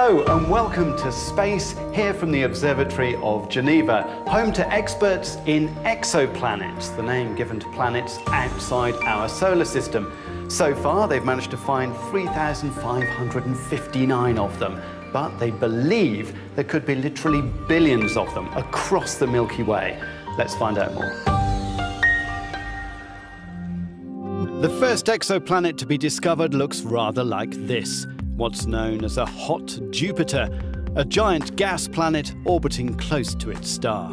Hello and welcome to Space, here from the Observatory of Geneva, home to experts in exoplanets, the name given to planets outside our solar system. So far, they've managed to find 3,559 of them, but they believe there could be literally billions of them across the Milky Way. Let's find out more. The first exoplanet to be discovered looks rather like this. What's known as a hot Jupiter, a giant gas planet orbiting close to its star.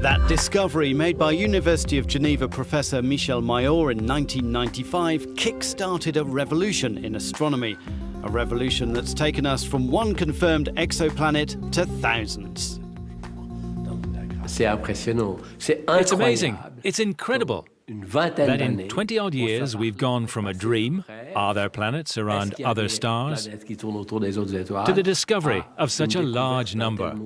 That discovery, made by University of Geneva professor Michel Mayor in 1995, kick-started a revolution in astronomy. A revolution that's taken us from one confirmed exoplanet to thousands. It's amazing. It's incredible. That in 20-odd years we've gone from a dream, are there planets around other stars, to the discovery of such a large number.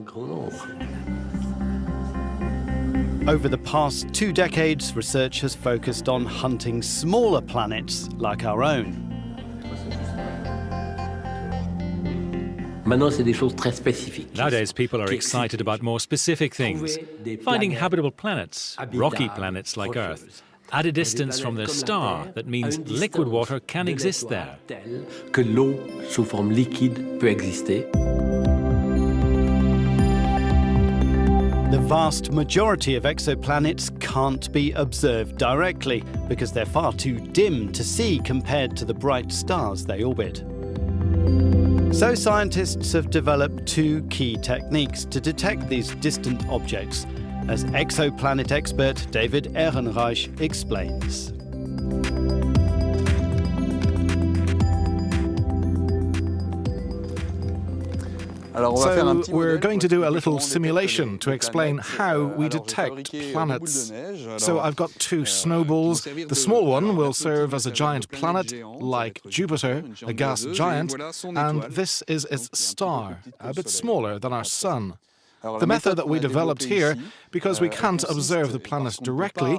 Over the past 2 decades, research has focused on hunting smaller planets like our own. Nowadays people are excited about more specific things, finding habitable planets, rocky planets like Earth, at a distance from the star. That means liquid water can exist there. The vast majority of exoplanets can't be observed directly because they're far too dim to see compared to the bright stars they orbit. So scientists have developed 2 key techniques to detect these distant objects, as exoplanet expert David Ehrenreich explains. So we're going to do a little simulation to explain how we detect planets. So I've got 2 snowballs. The small one will serve as a giant planet, like Jupiter, a gas giant, and this is its star, a bit smaller than our Sun. The method that we developed here, because we can't observe the planet directly,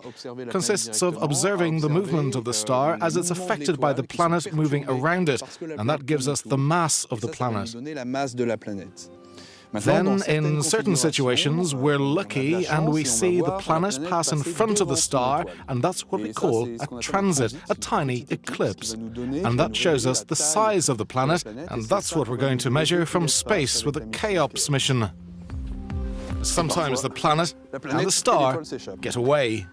consists of observing the movement of the star as it's affected by the planet moving around it, and that gives us the mass of the planet. Then, in certain situations, we're lucky and we see the planet pass in front of the star, and that's what we call a transit, a tiny eclipse. And that shows us the size of the planet, and that's what we're going to measure from space with the Cheops mission. Sometimes the planet and the star get away.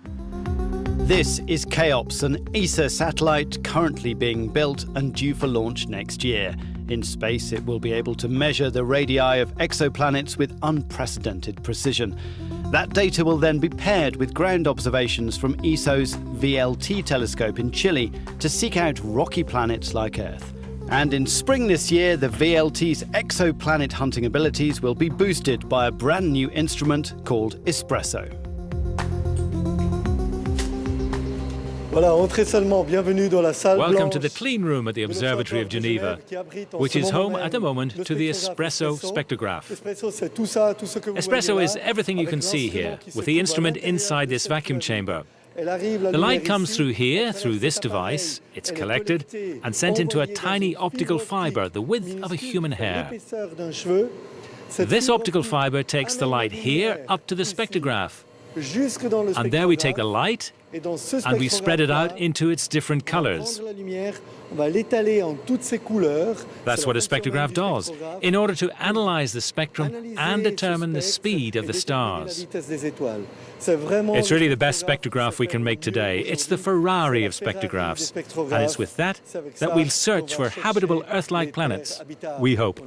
This is Cheops, an ESA satellite currently being built and due for launch next year. In space, it will be able to measure the radii of exoplanets with unprecedented precision. That data will then be paired with ground observations from ESO's VLT telescope in Chile to seek out rocky planets like Earth. And in spring this year, the VLT's exoplanet hunting abilities will be boosted by a brand new instrument called Espresso. Welcome to the clean room at the Observatory of Geneva, which is home at the moment to the Espresso spectrograph. Espresso is everything you can see here, with the instrument inside this vacuum chamber. The light comes through here, through this device. It's collected and sent into a tiny optical fibre the width of a human hair. This optical fibre takes the light here up to the spectrograph. And there we take the light and we spread it out into its different colors. That's what a spectrograph does, in order to analyze the spectrum and determine the speed of the stars. It's really the best spectrograph we can make today. It's the Ferrari of spectrographs. And it's with that we'll search for habitable Earth-like planets, we hope.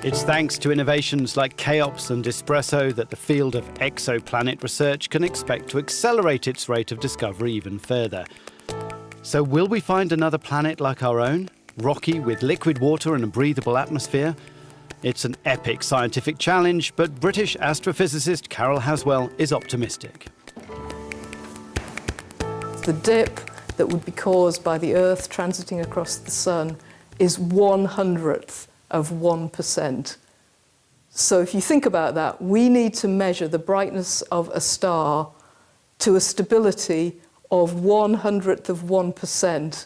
It's thanks to innovations like Cheops and Espresso that the field of exoplanet research can expect to accelerate its rate of discovery even further. So will we find another planet like our own, rocky with liquid water and a breathable atmosphere? It's an epic scientific challenge, but British astrophysicist Carol Haswell is optimistic. The dip that would be caused by the Earth transiting across the Sun is 1/100th of 1%. So if you think about that, we need to measure the brightness of a star to a stability of 1/100th of 1%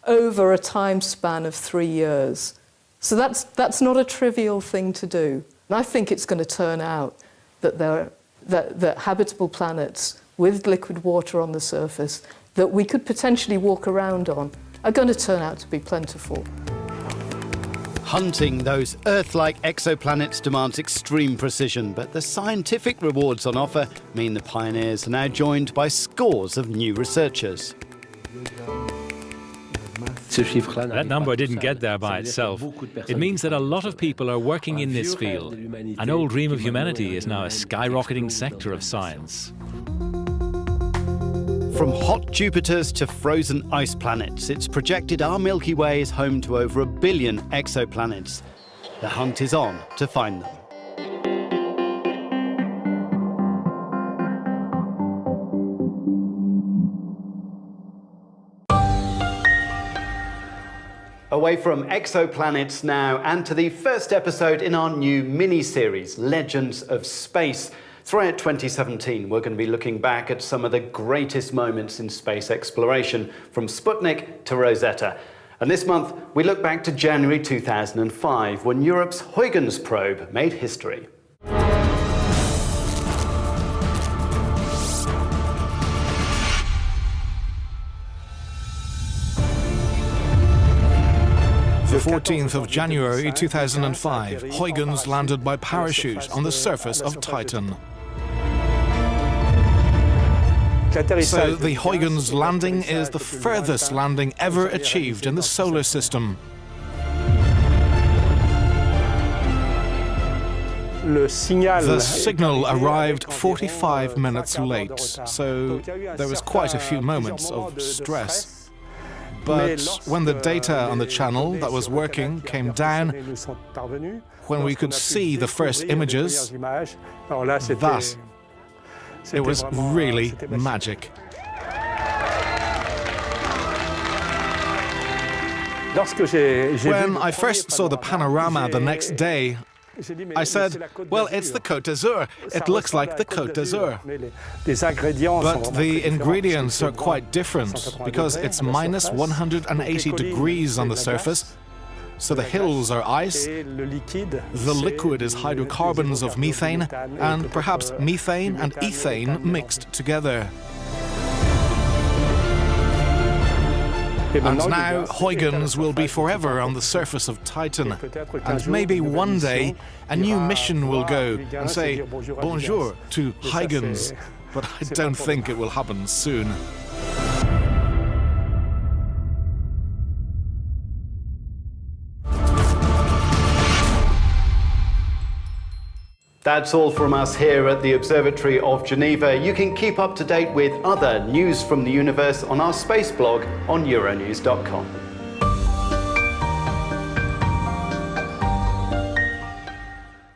over a time span of 3 years. So that's not a trivial thing to do. And I think it's going to turn out that habitable planets with liquid water on the surface that we could potentially walk around on are going to turn out to be plentiful. Hunting those Earth-like exoplanets demands extreme precision, but the scientific rewards on offer mean the pioneers are now joined by scores of new researchers. That number didn't get there by itself. It means that a lot of people are working in this field. An old dream of humanity is now a skyrocketing sector of science. From hot Jupiters to frozen ice planets, it's projected our Milky Way is home to over 1 billion exoplanets. The hunt is on to find them. Away from exoplanets now, and to the first episode in our new mini-series, Legends of Space. Throughout 2017, we're going to be looking back at some of the greatest moments in space exploration, from Sputnik to Rosetta. And this month, we look back to January 2005, when Europe's Huygens probe made history. The 14th of January 2005, Huygens landed by parachute on the surface of Titan. So the Huygens landing is the furthest landing ever achieved in the solar system. The signal arrived 45 minutes late, so there was quite a few moments of stress. But when the data on the channel that was working came down, when we could see the first images, it was really magic. When I first saw the panorama the next day, I said, well, it's the Côte d'Azur. It looks like the Côte d'Azur. But the ingredients are quite different, because it's minus 180 degrees on the surface. So the hills are ice, the liquid is hydrocarbons of methane, and perhaps methane and ethane mixed together. And now Huygens will be forever on the surface of Titan. And maybe one day a new mission will go and say bonjour to Huygens. But I don't think it will happen soon. That's all from us here at the Observatory of Geneva. You can keep up to date with other news from the universe on our space blog on Euronews.com.